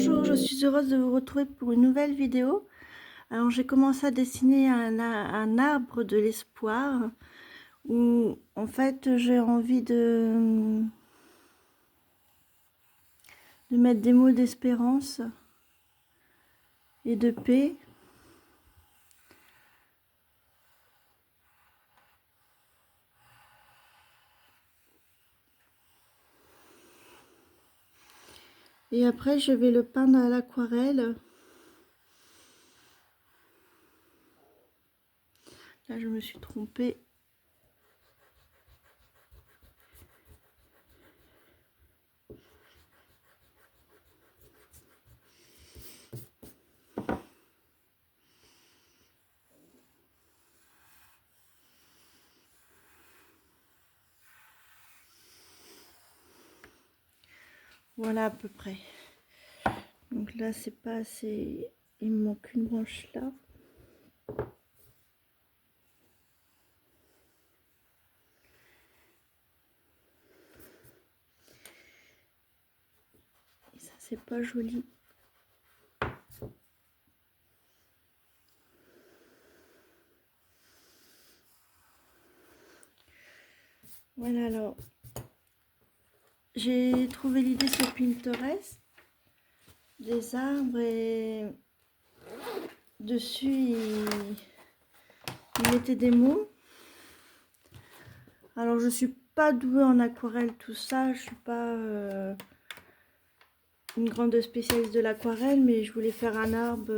Bonjour, je suis heureuse de vous retrouver pour une nouvelle vidéo. Alors j'ai commencé à dessiner un arbre de l'espoir où en fait j'ai envie de mettre des mots d'espérance et de paix. Et après je vais le peindre à l'aquarelle. Là je me suis trompée. Voilà à peu près. Donc là c'est pas assez, il me manque une branche là. Et ça c'est pas joli. Voilà, alors j'ai trouvé l'idée sur Pinterest des arbres et dessus il mettait des mots. Alors je suis pas douée en aquarelle, tout ça, je suis pas une grande spécialiste de l'aquarelle, mais je voulais faire un arbre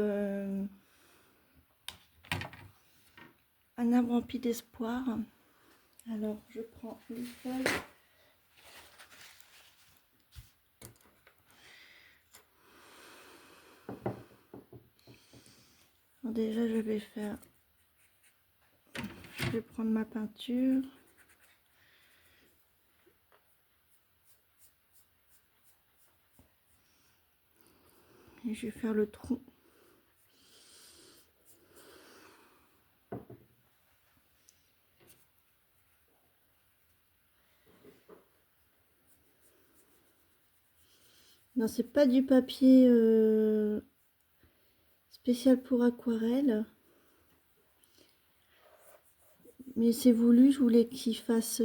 rempli d'espoir. Alors je prends les feuilles. Alors déjà je vais prendre ma peinture. Et je vais faire le tronc. Non, c'est pas du papier spécial pour aquarelle. Mais c'est voulu, je voulais qu'il fasse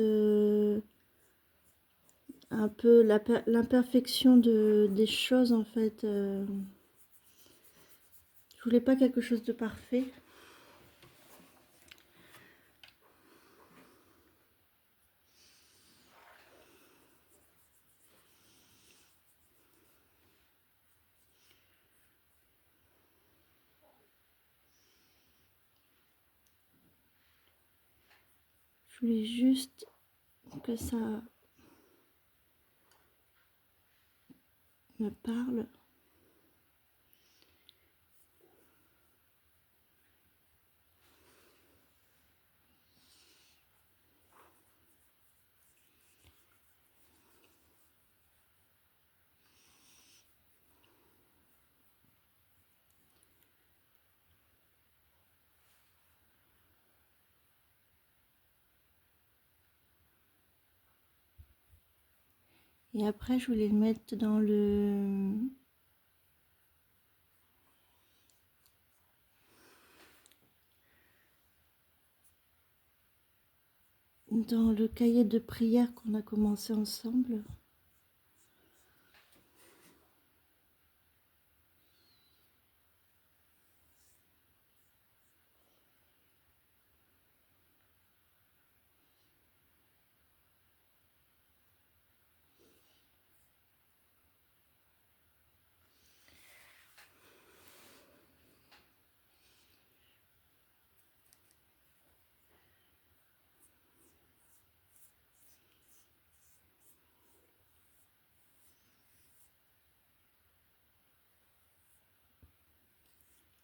un peu l'imperfection des choses en fait. Je voulais pas quelque chose de parfait. Je voulais juste que ça me parle. Et après, je voulais le mettre dans le cahier de prière qu'on a commencé ensemble.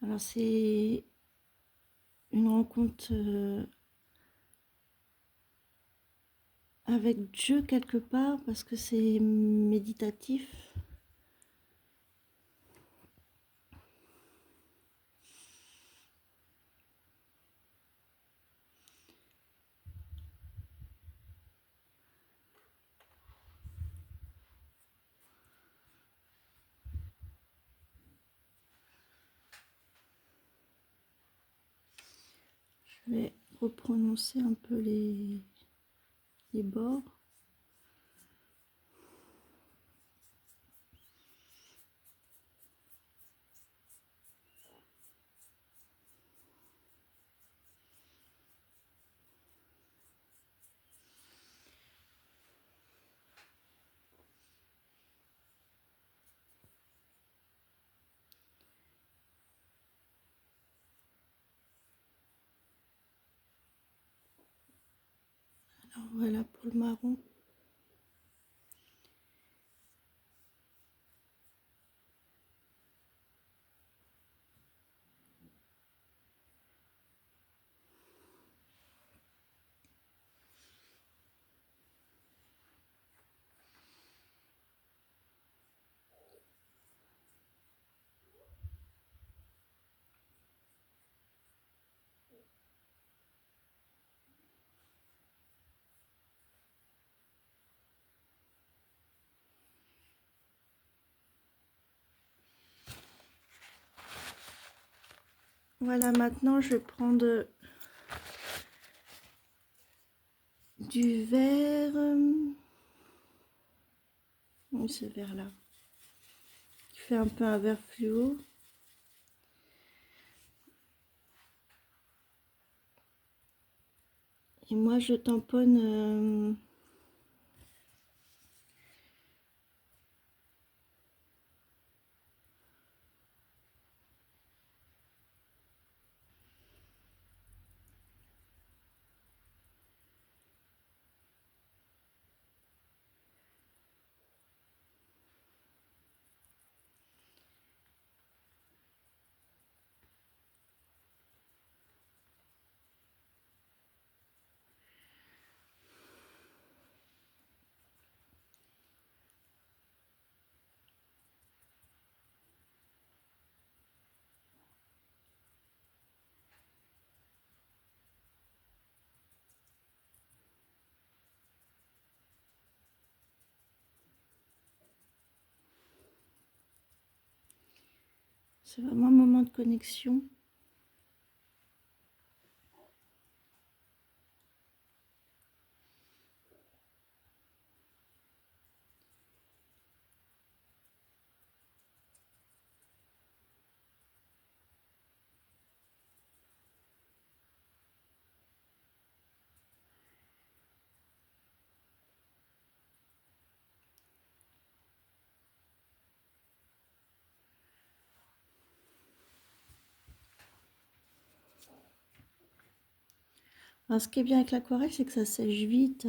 Alors c'est une rencontre avec Dieu quelque part parce que c'est méditatif. Je vais reprononcer un peu les bords. Alors voilà pour le marron. Voilà, maintenant je vais prendre du vert. Oui, ce vert là, qui fait un peu un vert fluo. Et moi je tamponne c'est vraiment un moment de connexion. Alors, ce qui est bien avec l'aquarelle, c'est que ça sèche vite.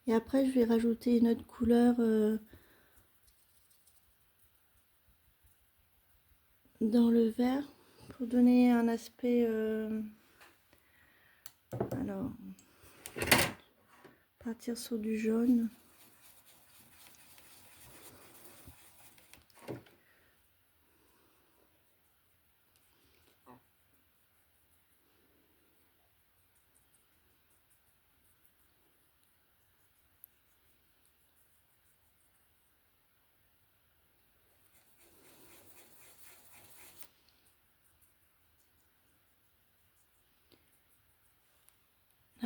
Et après, je vais rajouter une autre couleur dans le vert pour donner un aspect. Alors, partir sur du jaune.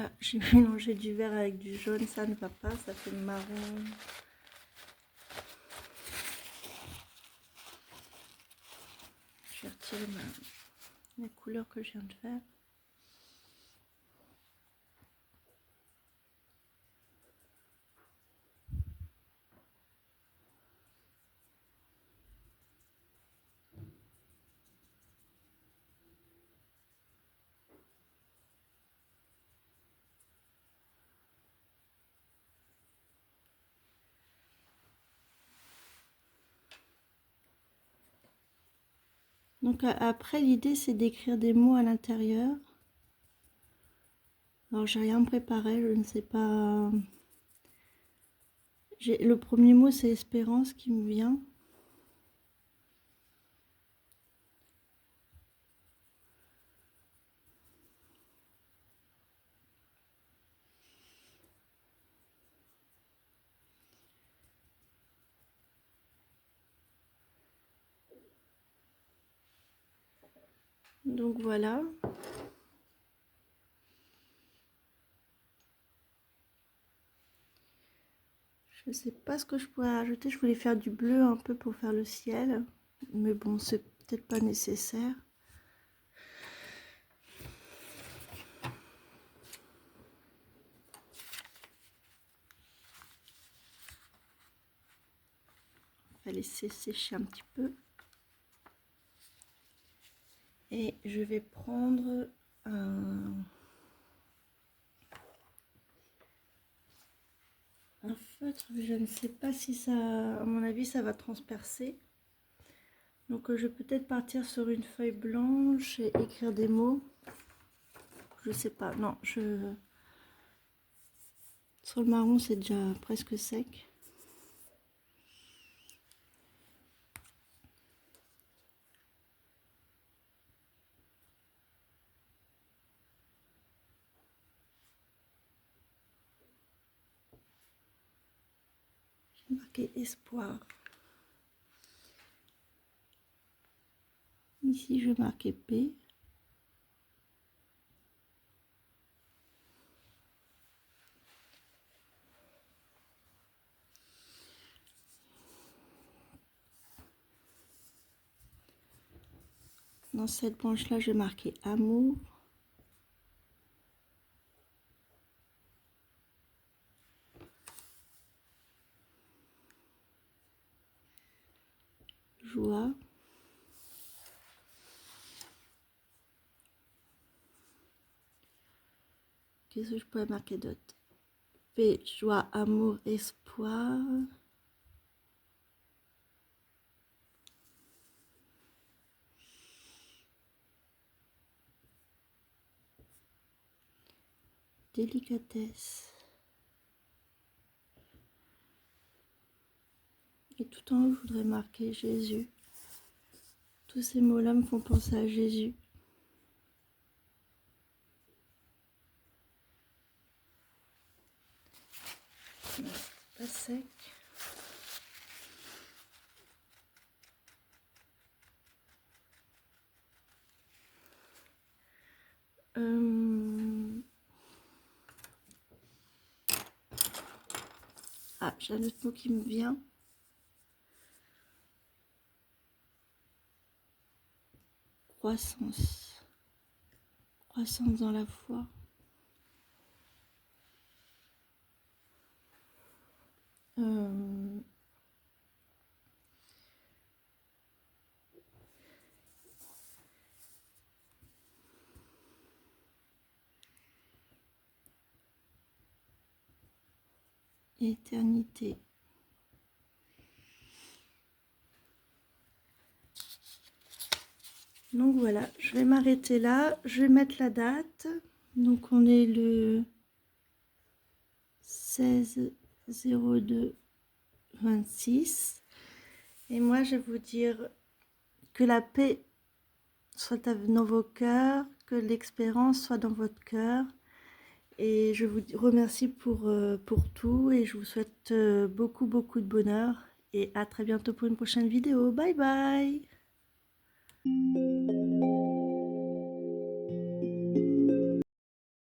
Ah, j'ai mélangé du vert avec du jaune, ça ne va pas, ça fait marron. Je vais retirer la couleur que je viens de faire. Donc après, l'idée, c'est d'écrire des mots à l'intérieur. Alors, j'ai rien préparé, je ne sais pas. Le premier mot, c'est espérance qui me vient. Donc voilà. Je sais pas ce que je pourrais rajouter. Je voulais faire du bleu un peu pour faire le ciel. Mais bon, c'est peut-être pas nécessaire. On va laisser sécher un petit peu. Et je vais prendre un feutre. Je ne sais pas si ça... À mon avis, ça va transpercer. Donc je vais peut-être partir sur une feuille blanche et écrire des mots. Je sais pas. Non, sur le marron, c'est déjà presque sec. J'ai marqué espoir. Ici, je vais marquer P. Dans cette branche-là, je vais marquer amour. Joie. Qu'est-ce que je pourrais marquer d'autre? P, joie, amour, espoir. Délicatesse. Et tout en haut, je voudrais marquer Jésus. Tous ces mots-là me font penser à Jésus. C'est pas sec. Ah, j'ai un autre mot qui me vient. Croissance. Croissance dans la foi. Éternité. Donc voilà, je vais m'arrêter là. Je vais mettre la date. Donc on est le 16/02/26. Et moi, je vais vous dire que la paix soit dans vos cœurs, que l'expérience soit dans votre cœur. Et je vous remercie pour tout et je vous souhaite beaucoup de bonheur. Et à très bientôt pour une prochaine vidéo. Bye bye!